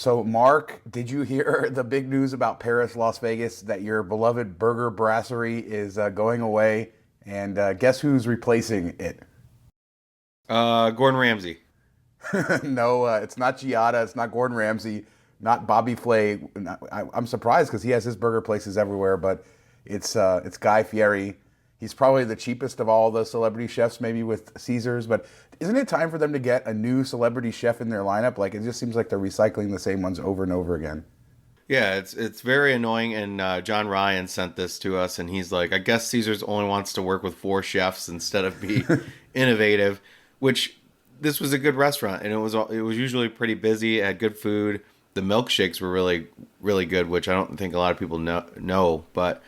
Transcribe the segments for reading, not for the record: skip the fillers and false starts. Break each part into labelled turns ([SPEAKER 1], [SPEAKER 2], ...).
[SPEAKER 1] So, Mark, did you hear the big news about Paris, Las Vegas, that your beloved Burger Brasserie is going away? And guess who's replacing it?
[SPEAKER 2] Gordon Ramsay.
[SPEAKER 1] No, it's not Giada. It's not Gordon Ramsay. Not Bobby Flay. I'm surprised because he has his burger places everywhere, but it's Guy Fieri. He's probably the cheapest of all the celebrity chefs, maybe with Caesars. But isn't it time for them to get a new celebrity chef in their lineup? Like it just seems like they're recycling the same ones over and over again.
[SPEAKER 2] Yeah, it's very annoying. And John Ryan sent this to us, and he's like, I guess Caesars only wants to work with four chefs instead of be innovative. Which this was a good restaurant, and it was usually pretty busy. It had good food. The milkshakes were really good, which I don't think a lot of people know. But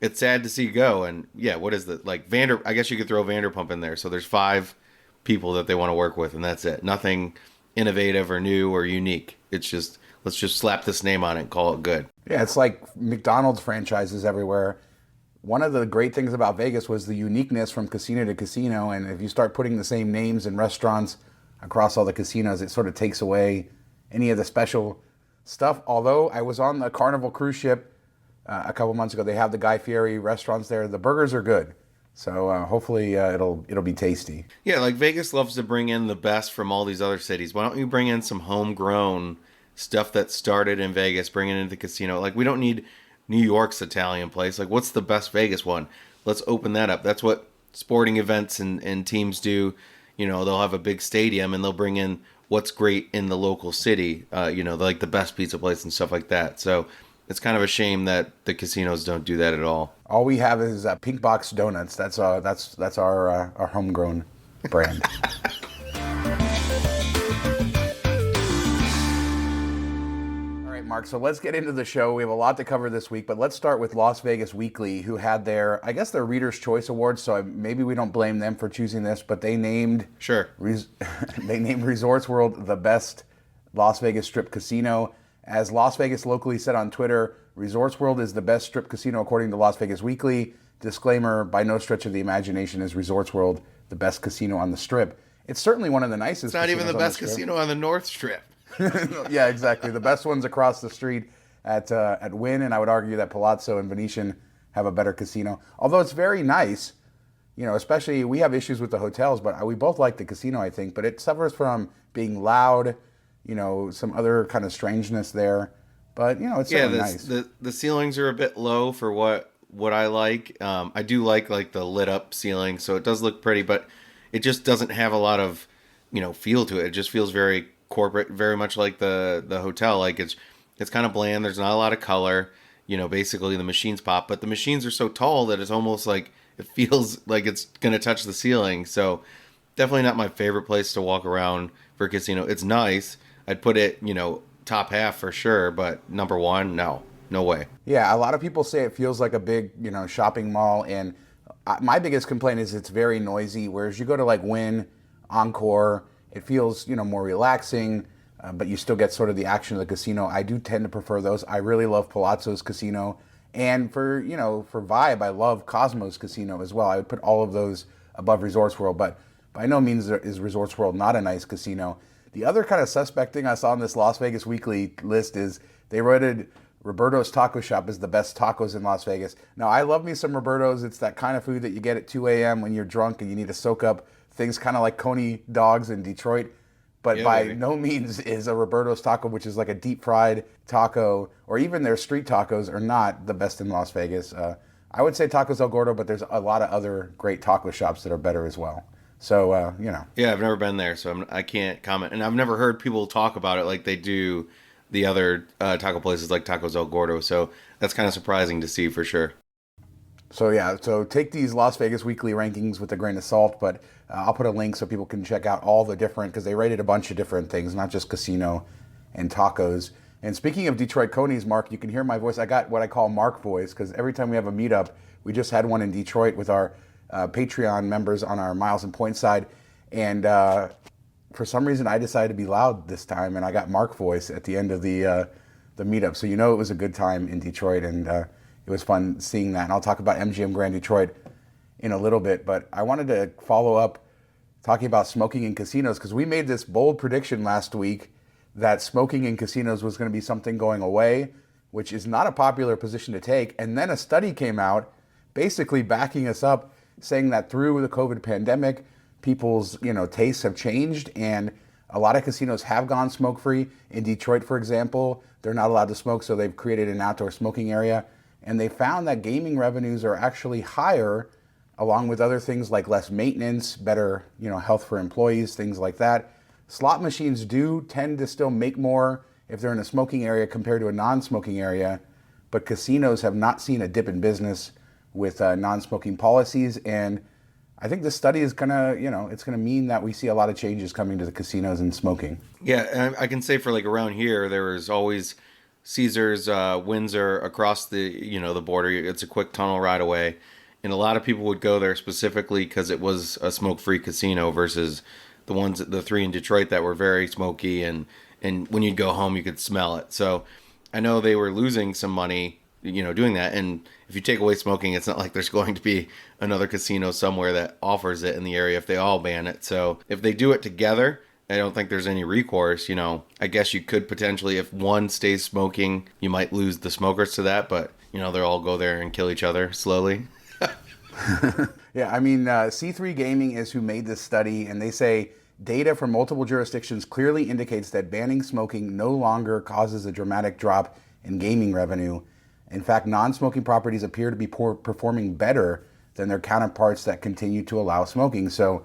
[SPEAKER 2] it's sad to see go. And yeah, what is the like Vander? I guess you could throw Vanderpump in there. So there's five people that they want to work with, and that's it. Nothing innovative or new or unique. It's just let's just slap this name on it and call it good.
[SPEAKER 1] Yeah, it's like McDonald's franchises everywhere. One of the great things about Vegas was the uniqueness from casino to casino. And if you start putting the same names and restaurants across all the casinos, it sort of takes away any of the special stuff. Although I was on the Carnival cruise ship a couple months ago, they have the Guy Fieri restaurants there. The burgers are good. So hopefully it'll be tasty.
[SPEAKER 2] Yeah, like Vegas loves to bring in the best from all these other cities. Why don't you bring in some homegrown stuff that started in Vegas, bring it into the casino? Like we don't need New York's Italian place. Like what's the best Vegas one? Let's open that up. That's what sporting events and teams do. They'll have a big stadium and they'll bring in what's great in the local city. Like the best pizza place and stuff like that. So it's kind of a shame that the casinos don't do that at all.
[SPEAKER 1] All we have is Pink Box Donuts. That's our homegrown brand. All right, Mark. So let's get into the show. We have a lot to cover this week, but let's start with Las Vegas Weekly, who had I guess their Reader's Choice Awards. So maybe we don't blame them for choosing this, but they named
[SPEAKER 2] Sure.
[SPEAKER 1] they named Resorts World the best Las Vegas Strip casino. As Las Vegas locally said on Twitter, Resorts World is the best strip casino according to Las Vegas Weekly. Disclaimer, by no stretch of the imagination is Resorts World the best casino on the Strip. It's certainly one of the nicest
[SPEAKER 2] It's not even the
[SPEAKER 1] casinos on
[SPEAKER 2] best
[SPEAKER 1] Strip.
[SPEAKER 2] casino on the North Strip.
[SPEAKER 1] Yeah, exactly. The best ones across the street at Wynn, and I would argue that Palazzo and Venetian have a better casino. Although it's very nice, especially we have issues with the hotels, but we both like the casino, I think. But it suffers from being loud, some other kind of strangeness there. But it's certainly nice.
[SPEAKER 2] The ceilings are a bit low for what I like. I do like the lit up ceiling, so it does look pretty, but it just doesn't have a lot of feel to it. It just feels very corporate, very much like the hotel. Like it's kind of bland. There's not a lot of color. Basically the machines pop, but the machines are so tall that it's almost like it feels like it's gonna touch the ceiling. So definitely not my favorite place to walk around for a casino. It's nice. I'd put it, top half for sure, but number one, no way.
[SPEAKER 1] Yeah, a lot of people say it feels like a big, shopping mall, and my biggest complaint is it's very noisy. Whereas you go to like Wynn, Encore, it feels, more relaxing, but you still get sort of the action of the casino. I do tend to prefer those. I really love Palazzo's Casino, and for vibe, I love Cosmo's Casino as well. I would put all of those above Resorts World, but by no means is Resorts World not a nice casino. The other kind of suspect thing I saw on this Las Vegas Weekly list is they rated Roberto's Taco Shop as the best tacos in Las Vegas. Now, I love me some Roberto's. It's that kind of food that you get at 2 a.m. when you're drunk and you need to soak up things kind of like Coney dogs in Detroit. But
[SPEAKER 2] Yeah,
[SPEAKER 1] by
[SPEAKER 2] baby.
[SPEAKER 1] no means is a Roberto's taco, which is like a deep fried taco, or even their street tacos are not the best in Las Vegas. I would say Tacos El Gordo, but there's a lot of other great taco shops that are better as well. So,
[SPEAKER 2] Yeah, I've never been there, so I can't comment. And I've never heard people talk about it like they do the other taco places like Tacos El Gordo. So that's kind of surprising to see for sure.
[SPEAKER 1] So take these Las Vegas Weekly rankings with a grain of salt, but I'll put a link so people can check out all the different, because they rated a bunch of different things, not just casino and tacos. And speaking of Detroit Conies, Mark, you can hear my voice. I got what I call Mark voice, because every time we have a meetup, we just had one in Detroit with our Patreon members on our Miles and Point side. And for some reason, I decided to be loud this time, and I got Mark voice at the end of the meetup. So it was a good time in Detroit, and it was fun seeing that. And I'll talk about MGM Grand Detroit in a little bit, but I wanted to follow up talking about smoking in casinos, because we made this bold prediction last week that smoking in casinos was going to be something going away, which is not a popular position to take. And then a study came out basically backing us up, saying that through the COVID pandemic, people's tastes have changed, and a lot of casinos have gone smoke-free. In Detroit, for example, they're not allowed to smoke, so they've created an outdoor smoking area. And they found that gaming revenues are actually higher, along with other things like less maintenance, better health for employees, things like that. Slot machines do tend to still make more if they're in a smoking area compared to a non-smoking area, but casinos have not seen a dip in business with non-smoking policies. And I think this study is gonna, it's gonna mean that we see a lot of changes coming to the casinos and smoking.
[SPEAKER 2] Yeah, and I can say for like around here, there was always Caesars, Windsor across the the border. It's a quick tunnel ride away, and a lot of people would go there specifically because it was a smoke-free casino versus the three in Detroit that were very smoky, and when you'd go home you could smell it. So I know they were losing some money doing that. And if you take away smoking, it's not like there's going to be another casino somewhere that offers it in the area if they all ban it. So if they do it together, I don't think there's any recourse. I guess you could potentially, if one stays smoking, you might lose the smokers to that, but they'll all go there and kill each other slowly.
[SPEAKER 1] Yeah, I mean, C3 Gaming is who made this study, and they say data from multiple jurisdictions clearly indicates that banning smoking no longer causes a dramatic drop in gaming revenue. In fact, non-smoking properties appear to be performing better than their counterparts that continue to allow smoking. So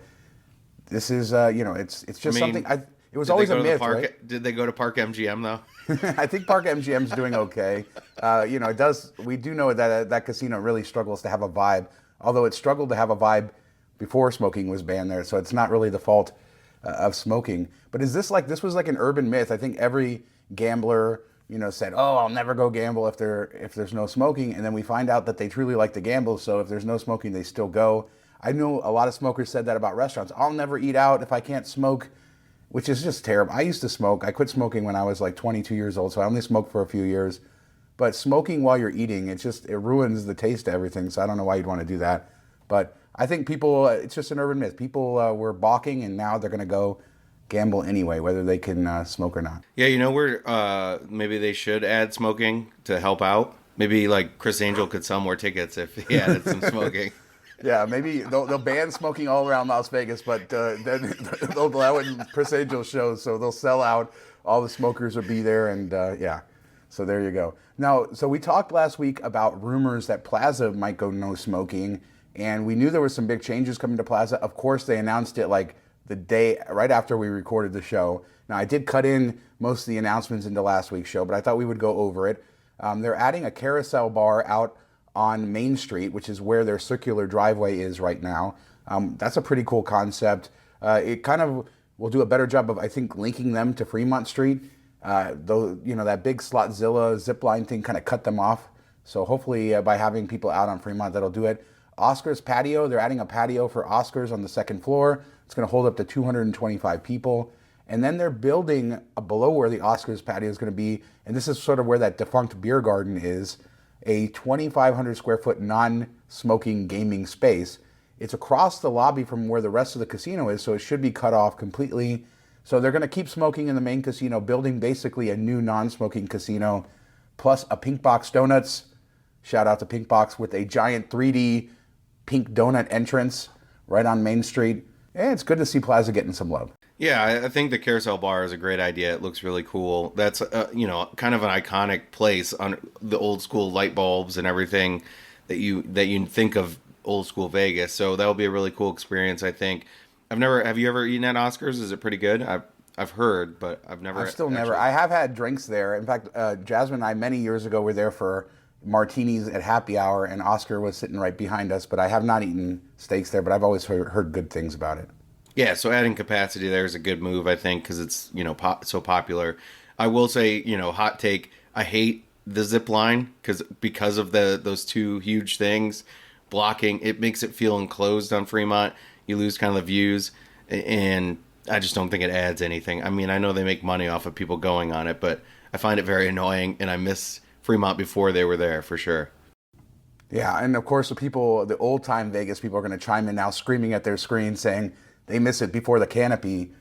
[SPEAKER 1] this is, it's just something. It was always a myth, right?
[SPEAKER 2] Did they go to Park MGM though?
[SPEAKER 1] I think Park MGM's doing okay. It does. We do know that that casino really struggles to have a vibe, although it struggled to have a vibe before smoking was banned there. So it's not really the fault of smoking. But this was like an urban myth? I think every gambler said, "Oh, I'll never go gamble if there's no smoking," and then we find out that they truly like to gamble. So if there's no smoking, they still go. I know a lot of smokers said that about restaurants. I'll never eat out if I can't smoke, which is just terrible. I used to smoke. I quit smoking when I was like 22 years old, so I only smoked for a few years. But smoking while you're eating, it ruins the taste of everything. So I don't know why you'd want to do that. But I think people, it's just an urban myth. People were balking, and now they're going to go gamble anyway, whether they can smoke or not.
[SPEAKER 2] Yeah, where maybe they should add smoking to help out. Maybe like Chris Angel could sell more tickets if he added some smoking.
[SPEAKER 1] Yeah, maybe they'll ban smoking all around Las Vegas, but then they'll allow it in Chris Angel shows, so they'll sell out. All the smokers will be there, and yeah. So there you go. Now, so we talked last week about rumors that Plaza might go no smoking, and we knew there were some big changes coming to Plaza. Of course, they announced it like the day right after we recorded the show. Now, I did cut in most of the announcements into last week's show, but I thought we would go over it. They're adding a carousel bar out on Main Street, which is where their circular driveway is right now. That's a pretty cool concept. It kind of will do a better job of, I think, linking them to Fremont Street. Though, that big Slotzilla zip line thing kind of cut them off. So hopefully by having people out on Fremont, that'll do it. Oscar's patio, they're adding a patio for Oscar's on the second floor. It's going to hold up to 225 people. And then they're building below where the Oscar's patio is going to be, and this is sort of where that defunct beer garden is, a 2,500 square foot non-smoking gaming space. It's across the lobby from where the rest of the casino is, so it should be cut off completely. So they're going to keep smoking in the main casino, building basically a new non-smoking casino, plus a Pink Box Donuts. Shout out to Pink Box, with a giant 3D pink donut entrance right on Main Street. And it's good to see Plaza getting some love.
[SPEAKER 2] Yeah, I think the carousel bar is a great idea. It looks really cool. That's kind of an iconic place on the old school light bulbs and everything that you think of old school Vegas. So that'll be a really cool experience, I think. Have you ever eaten at Oscar's? Is it pretty good? I've heard, but I've never.
[SPEAKER 1] I've still never. I have had drinks there. In fact, Jasmine and I many years ago were there for martinis at happy hour, and Oscar was sitting right behind us. But I have not eaten steaks there, but I've always heard good things about it.
[SPEAKER 2] Yeah, so adding capacity there is a good move, I think, because it's so popular. I will say, hot take. I hate the zip line because of those two huge things blocking. It makes it feel enclosed on Fremont. You lose kind of the views, and I just don't think it adds anything. I mean, I know they make money off of people going on it, but I find it very annoying, and I miss Fremont before they were there for sure.
[SPEAKER 1] Yeah, and of course the old-time Vegas people are going to chime in now screaming at their screen saying they miss it before the canopy,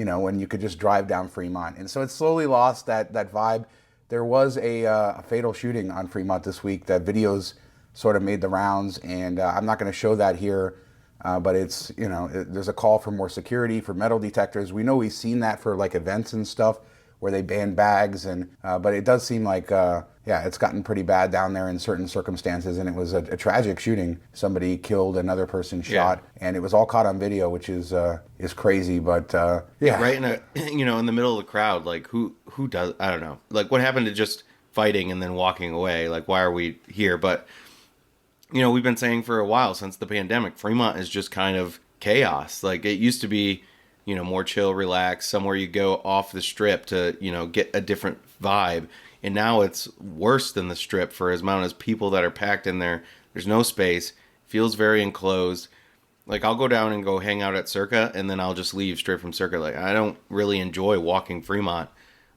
[SPEAKER 1] when you could just drive down Fremont. And so it slowly lost that vibe. There was a fatal shooting on Fremont this week. That videos sort of made the rounds, and I'm not going to show that here, but it's, there's a call for more security, for metal detectors. We know we've seen that for like events and stuff where they ban bags, and but it does seem like, it's gotten pretty bad down there in certain circumstances, and it was a tragic shooting. Somebody killed, another person shot, and it was all caught on video, which is crazy, but
[SPEAKER 2] right in a, in the middle of the crowd, like who does, I don't know, like what happened to just fighting and then walking away? Like, why are we here? But we've been saying for a while, since the pandemic, Fremont is just kind of chaos. Like, it used to be, more chill, relaxed, somewhere you go off the strip to, get a different vibe. And now it's worse than the strip for as amount as people that are packed in there. There's no space. Feels very enclosed. Like, I'll go down and go hang out at Circa, and then I'll just leave straight from Circa. Like, I don't really enjoy walking Fremont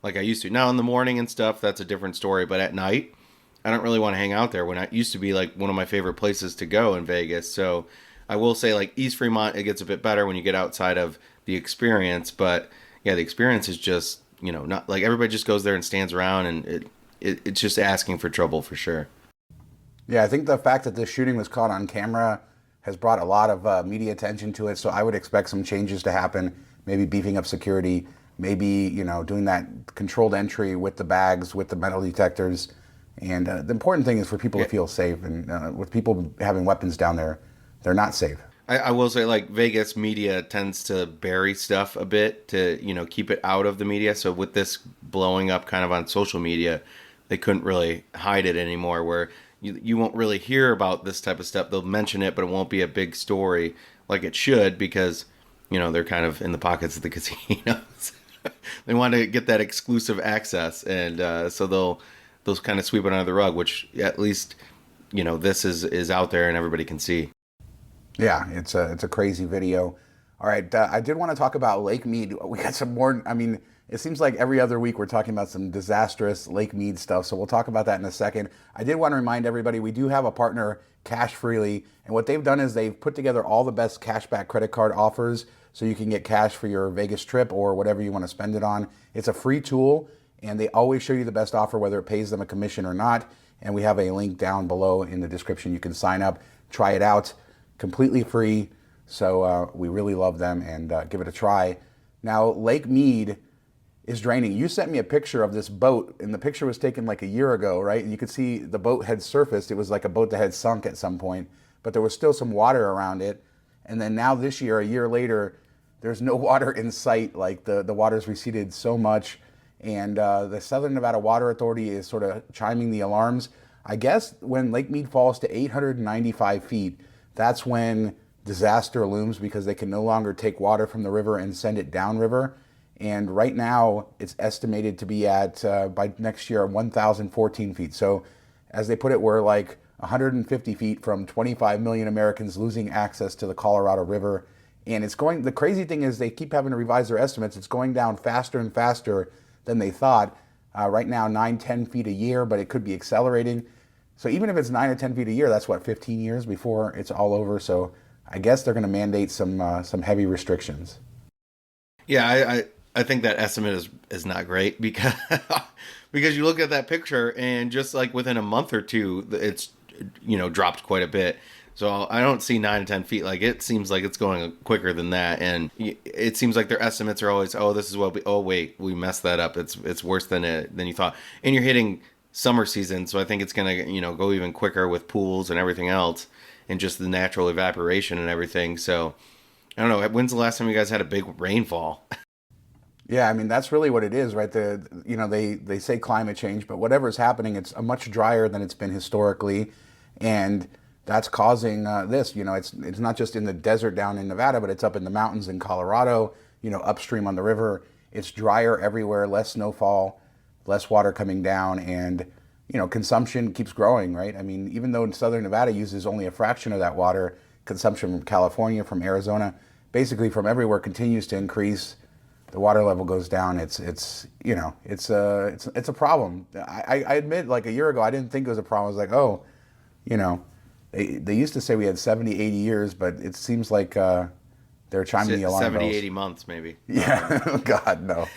[SPEAKER 2] like I used to. Now, in the morning and stuff, that's a different story. But at night, I don't really want to hang out there, when it used to be like one of my favorite places to go in Vegas. So I will say, like, East Fremont, it gets a bit better when you get outside of the experience. But yeah, the experience is just, not like everybody just goes there and stands around, and it's just asking for trouble for sure.
[SPEAKER 1] Yeah, I think the fact that this shooting was caught on camera has brought a lot of media attention to it. So I would expect some changes to happen, maybe beefing up security, maybe, doing that controlled entry with the bags, with the metal detectors. And the important thing is for people to feel safe. And with people having weapons down there, they're not safe.
[SPEAKER 2] I will say, like, Vegas media tends to bury stuff a bit to, keep it out of the media. So with this blowing up kind of on social media, they couldn't really hide it anymore, where you won't really hear about this type of stuff. They'll mention it, but it won't be a big story like it should, because, they're kind of in the pockets of the casinos. They want to get that exclusive access. And so they'll kind of sweep it under the rug, which at least, this is out there and everybody can see.
[SPEAKER 1] Yeah, it's a crazy video. All right, I did want to talk about Lake Mead. We got some more. I mean, it seems like every other week we're talking about some disastrous Lake Mead stuff, so we'll talk about that in a second. I did want to remind everybody we do have a partner, Cash Freely, and what they've done is they've put together all the best cashback credit card offers so you can get cash for your Vegas trip or whatever you want to spend it on. It's a free tool, and they always show you the best offer, whether it pays them a commission or not. And we have a link down below in the description. You can sign up, try it out, completely free. So we really love them, and give it a try. Now, Lake Mead is draining. You sent me a picture of this boat, and the picture was taken like a year ago, right? And you could see the boat had surfaced. It was like a boat that had sunk at some point, but there was still some water around it. And then now this year, a year later, there's no water in sight. Like, the water's receded so much. And the Southern Nevada Water Authority is sort of chiming the alarms. I guess when Lake Mead falls to 895 feet, that's when disaster looms, because they can no longer take water from the river and send it downriver. And right now, it's estimated to be at, by next year, 1,014 feet. So as they put it, we're like 150 feet from 25 million Americans losing access to the Colorado River. And it's going, the crazy thing is they keep having to revise their estimates. It's going down faster and faster than they thought. Right now, 9-10 feet a year, but it could be accelerating. So even if it's 9 or 10 feet a year, that's what, 15 years before it's all over. So I guess they're going to mandate some heavy restrictions.
[SPEAKER 2] Yeah, I think that estimate is not great, because because you look at that picture and just like within a month or two, it's dropped quite a bit. So I don't see 9 to 10 feet. Like, it seems like it's going quicker than that. And it seems like their estimates are always, this is what wait, we messed that up. It's worse than you thought. And you're hitting summer season. So I think it's going to, go even quicker with pools and everything else, and just the natural evaporation and everything. So I don't know. When's the last time you guys had a big rainfall?
[SPEAKER 1] Yeah, I mean, that's really what it is, right? They say climate change, but whatever's happening, it's much drier than it's been historically. And that's causing this. It's not just in the desert down in Nevada, but it's up in the mountains in Colorado, upstream on the river. It's drier everywhere, less snowfall, less water coming down, and, consumption keeps growing, right? I mean, even though Southern Nevada uses only a fraction of that water, consumption from California, from Arizona, basically from everywhere continues to increase. The water level goes down. It's a problem. I admit, like a year ago, I didn't think it was a problem. I was like, they used to say we had 70, 80 years, but it seems like they're chiming the alarm
[SPEAKER 2] 70,
[SPEAKER 1] bells.
[SPEAKER 2] 80 months maybe.
[SPEAKER 1] Yeah. Oh, God, no.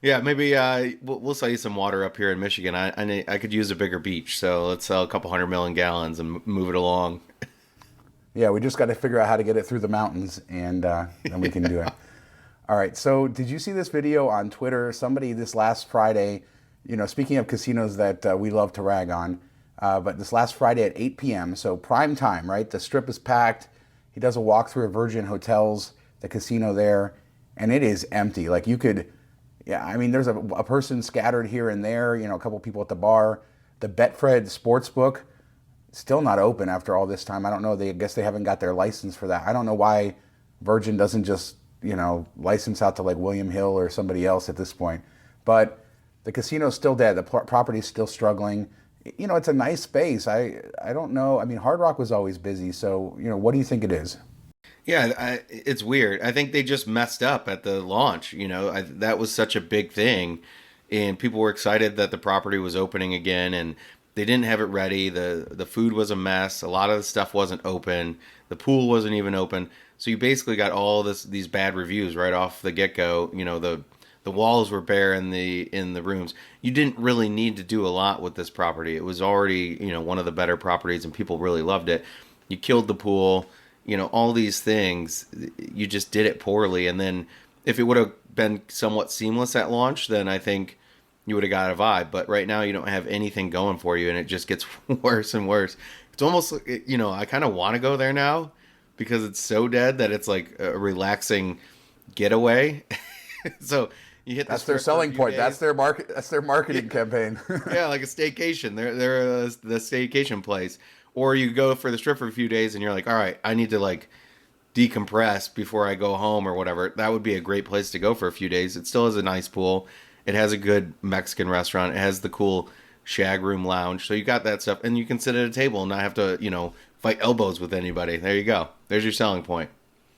[SPEAKER 2] Yeah, maybe we'll sell you some water up here in Michigan. I could use a bigger beach, so let's sell a couple 100 million gallons and move it along.
[SPEAKER 1] Yeah, we just got to figure out how to get it through the mountains, and then we can do it. All right, so did you see this video on Twitter? Somebody this last Friday, speaking of casinos that we love to rag on, but this last Friday at 8 p.m., so prime time, right? The strip is packed. He does a walkthrough of Virgin Hotels, the casino there, and it is empty. Like you could, yeah, I mean, there's a person scattered here and there, a couple people at the bar. The Betfred Sportsbook, still not open after all this time. I don't know. I guess they haven't got their license for that. I don't know why Virgin doesn't just, license out to like William Hill or somebody else at this point. But the casino's still dead. The property's still struggling. It's a nice space. I don't know. I mean, Hard Rock was always busy. So, what do you think it is?
[SPEAKER 2] Yeah, it's weird. I think they just messed up at the launch. That was such a big thing, and people were excited that the property was opening again, and they didn't have it ready. The food was a mess. A lot of the stuff wasn't open. The pool wasn't even open. So you basically got all these bad reviews right off the get go. The walls were bare in the rooms. You didn't really need to do a lot with this property. It was already one of the better properties, and people really loved it. You killed the pool. All these things. You just did it poorly. And then if it would have been somewhat seamless at launch, then I think you would have got a vibe. But right now you don't have anything going for you, and it just gets worse and worse. It's almost, I kind of want to go there now because it's so dead that it's like a relaxing getaway. So you hit
[SPEAKER 1] that's their selling point. Days. That's their market. That's their marketing campaign.
[SPEAKER 2] Yeah, like a staycation. They're the staycation place. Or you go for the strip for a few days and you're like, all right, I need to like decompress before I go home or whatever. That would be a great place to go for a few days. It still has a nice pool. It has a good Mexican restaurant. It has the cool shag room lounge. So you got that stuff, and you can sit at a table and not have to, fight elbows with anybody. There you go. There's your selling point.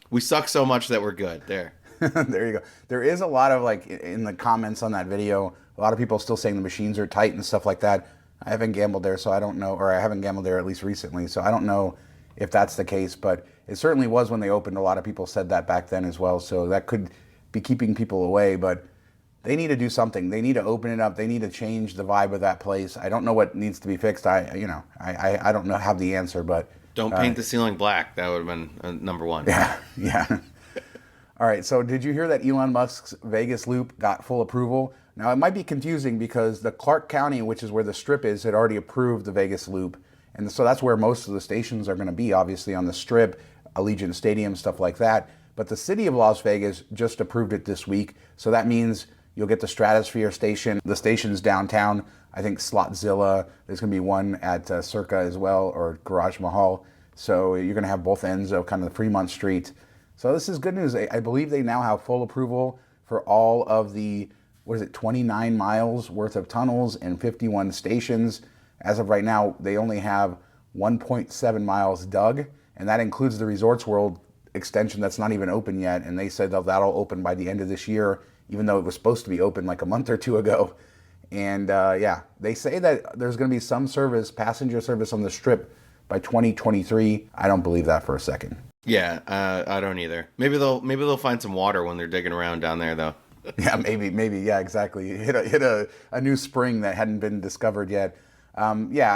[SPEAKER 2] We suck so much that we're good. There.
[SPEAKER 1] There you go. There is a lot of like in the comments on that video, a lot of people still saying the machines are tight and stuff like that. I haven't gambled there, so I don't know, or I haven't gambled there at least recently, so I don't know if that's the case, but it certainly was when they opened. A lot of people said that back then as well, so that could be keeping people away, but they need to do something. They need to open it up. They need to change the vibe of that place. I don't know what needs to be fixed. I don't know, have the answer, but
[SPEAKER 2] don't paint the ceiling black. That would have been number one.
[SPEAKER 1] Yeah. All right, so did you hear that Elon Musk's Vegas loop got full approval? Now, it might be confusing because the Clark County, which is where the strip is, had already approved the Vegas loop. And so that's where most of the stations are going to be, obviously, on the strip, Allegiant Stadium, stuff like that. But the city of Las Vegas just approved it this week. So that means you'll get the Stratosphere station, the stations downtown. I think Slotzilla, there's going to be one at Circa as well, or Garage Mahal. So you're going to have both ends of kind of the Fremont Street. So this is good news. I believe they now have full approval for all of the 29 miles worth of tunnels and 51 stations. As of right now, they only have 1.7 miles dug, and that includes the Resorts World extension that's not even open yet, and they said that'll open by the end of this year, even though it was supposed to be open like a month or two ago. And they say that there's going to be some passenger service on the strip by 2023. I don't believe that for a second.
[SPEAKER 2] Yeah, I don't either. Maybe they'll find some water when they're digging around down there, though.
[SPEAKER 1] Yeah, maybe. Yeah, exactly. Hit a new spring that hadn't been discovered yet. I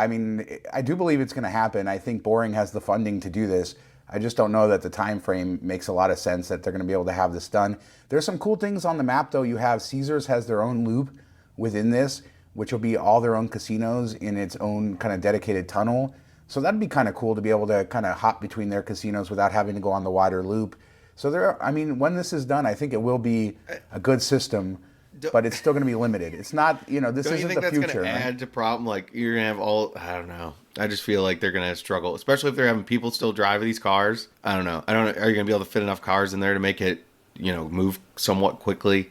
[SPEAKER 1] mean, I do believe it's going to happen. I think Boring has the funding to do this. I just don't know that the time frame makes a lot of sense that they're going to be able to have this done. There's some cool things on the map, though. You have Caesars has their own loop within this, which will be all their own casinos in its own kind of dedicated tunnel. So that'd be kind of cool to be able to kind of hop between their casinos without having to go on the wider loop. So when this is done, I think it will be a good system, but it's still going to be limited. It's not, this isn't the future.
[SPEAKER 2] Don't you think that's going to add to problem? Like you're going to have I don't know. I just feel like they're going to struggle, especially if they're having people still drive these cars. I don't know. Are you going to be able to fit enough cars in there to make it, move somewhat quickly?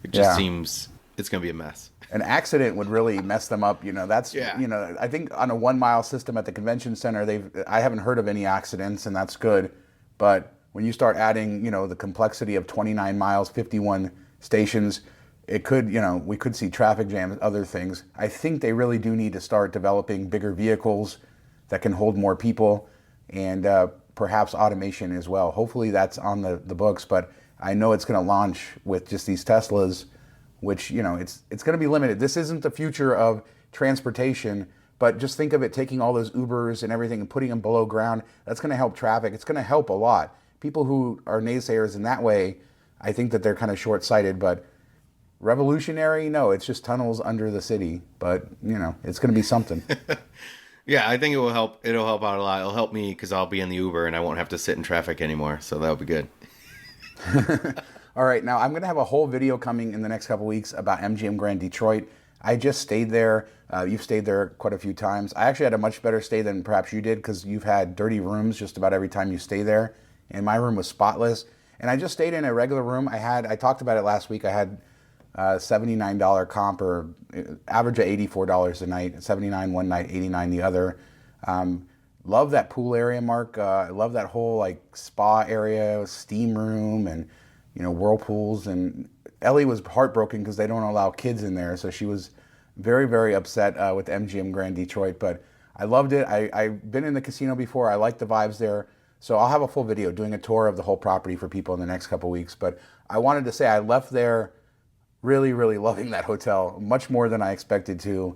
[SPEAKER 2] It just seems it's going to be a mess.
[SPEAKER 1] An accident would really mess them up. I think on a 1 mile system at the convention center, I haven't heard of any accidents, and that's good. But when you start adding, the complexity of 29 miles, 51 stations, it could, we could see traffic jams, other things. I think they really do need to start developing bigger vehicles that can hold more people and perhaps automation as well. Hopefully that's on the books, but I know it's going to launch with just these Teslas, which, it's going to be limited. This isn't the future of transportation, but just think of it taking all those Ubers and everything and putting them below ground. That's going to help traffic. It's going to help a lot. People who are naysayers in that way, I think that they're kind of short-sighted, but revolutionary, no, it's just tunnels under the city, but it's going to be something.
[SPEAKER 2] Yeah, I think it will help. It'll help out a lot. It'll help me because I'll be in the Uber and I won't have to sit in traffic anymore. So that'll be good.
[SPEAKER 1] All right, now I'm going to have a whole video coming in the next couple weeks about MGM Grand Detroit. I just stayed there. You've stayed there quite a few times. I actually had a much better stay than perhaps you did because you've had dirty rooms just about every time you stay there. And my room was spotless. And I just stayed in a regular room. I talked about it last week. I had $79 comp, or average of $84 a night, $79 one night, $89 the other. Love that pool area, Mark. I love that whole like spa area, steam room, and whirlpools. And Ellie was heartbroken because they don't allow kids in there, so she was very, very upset with MGM Grand Detroit. But I loved it. I've been in the casino before. I like the vibes there. So I'll have a full video doing a tour of the whole property for people in the next couple weeks. But I wanted to say I left there really, really loving that hotel, much more than I expected to.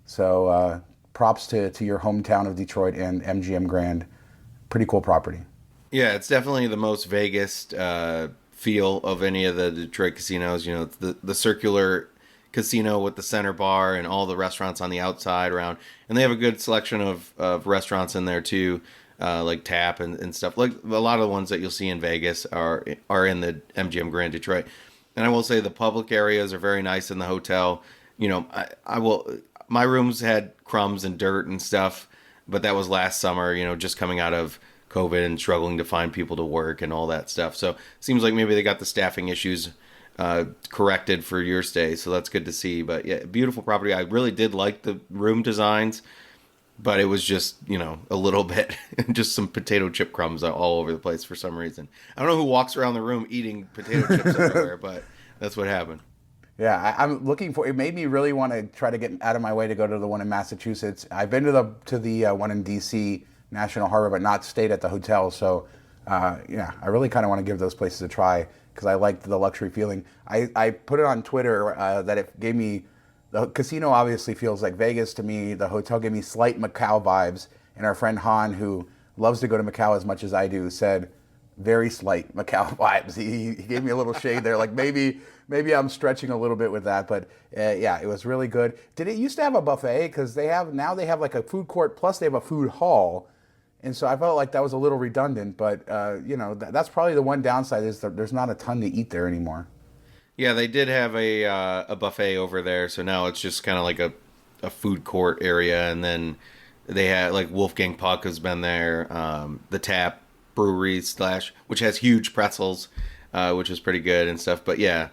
[SPEAKER 1] So props to your hometown of Detroit and MGM Grand. Pretty cool property.
[SPEAKER 2] Yeah, it's definitely the most Vegas feel of any of the Detroit casinos. It's the circular casino with the center bar and all the restaurants on the outside around. And they have a good selection of restaurants in there too, like Tap and stuff. Like a lot of the ones that you'll see in Vegas are in the MGM Grand Detroit. And I will say the public areas are very nice in the hotel. My rooms had crumbs and dirt and stuff, but that was last summer, just coming out of COVID and struggling to find people to work and all that stuff. So it seems like maybe they got the staffing issues corrected for your stay. So that's good to see. But yeah, beautiful property. I really did like the room designs, but it was just, a little bit, just some potato chip crumbs all over the place for some reason. I don't know who walks around the room eating potato chips everywhere, but that's what happened.
[SPEAKER 1] Yeah, I'm looking for. It made me really want to try to get out of my way to go to the one in Massachusetts. I've been to the one in D.C. National Harbor, but not stayed at the hotel. So, I really kind of want to give those places a try because I liked the luxury feeling. I put it on Twitter that it gave me. The casino obviously feels like Vegas to me. The hotel gave me slight Macau vibes. And our friend Han, who loves to go to Macau as much as I do, said very slight Macau vibes. He gave me a little shade there, like maybe I'm stretching a little bit with that. But yeah, it was really good. Did it used to have a buffet? Because they have like a food court plus they have a food hall. And so I felt like that was a little redundant. But that's probably the one downside is that there's not a ton to eat there anymore.
[SPEAKER 2] Yeah, they did have a buffet over there, so now it's just kind of like a food court area, and then they had like Wolfgang Puck has been there, the Tap Brewery / which has huge pretzels, which is pretty good and stuff. But yeah,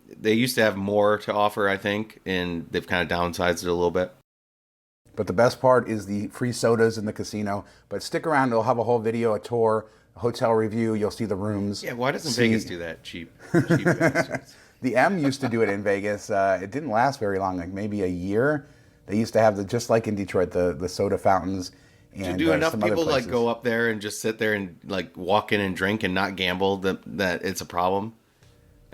[SPEAKER 2] they used to have more to offer, I think, and they've kind of downsized it a little bit.
[SPEAKER 1] But the best part is the free sodas in the casino. But stick around; they'll have a whole video, a tour, a hotel review. You'll see the rooms.
[SPEAKER 2] Yeah, why doesn't Vegas do that? Cheap bastards.
[SPEAKER 1] The M used to do it in Vegas. It didn't last very long, like maybe a year. They used to have just like in Detroit, the soda fountains. And
[SPEAKER 2] do enough people like go up there and just sit there and like walk in and drink and not gamble that it's a problem?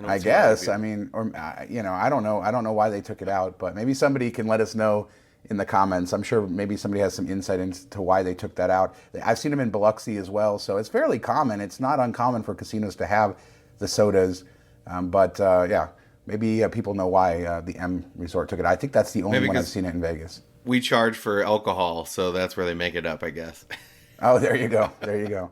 [SPEAKER 1] I guess. I mean, or I don't know. I don't know why they took it out, but maybe somebody can let us know in the comments. I'm sure maybe somebody has some insight into why they took that out. I've seen them in Biloxi as well, so it's fairly common. It's not uncommon for casinos to have the sodas. But maybe people know why the M Resort took it. I think that's the only one I've seen it in Vegas.
[SPEAKER 2] We charge for alcohol, so that's where they make it up, I guess.
[SPEAKER 1] Oh, there you go. There you go.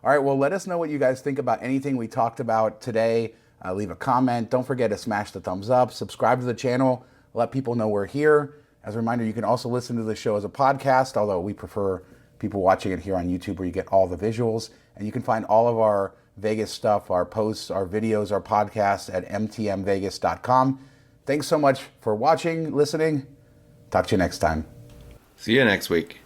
[SPEAKER 1] All right, well, let us know what you guys think about anything we talked about today. Leave a comment. Don't forget to smash the thumbs up. Subscribe to the channel. Let people know we're here. As a reminder, you can also listen to the show as a podcast, although we prefer people watching it here on YouTube where you get all the visuals. And you can find all of our Vegas stuff, our posts, our videos, our podcasts at mtmvegas.com. Thanks so much for watching, listening. Talk to you next time.
[SPEAKER 2] See you next week.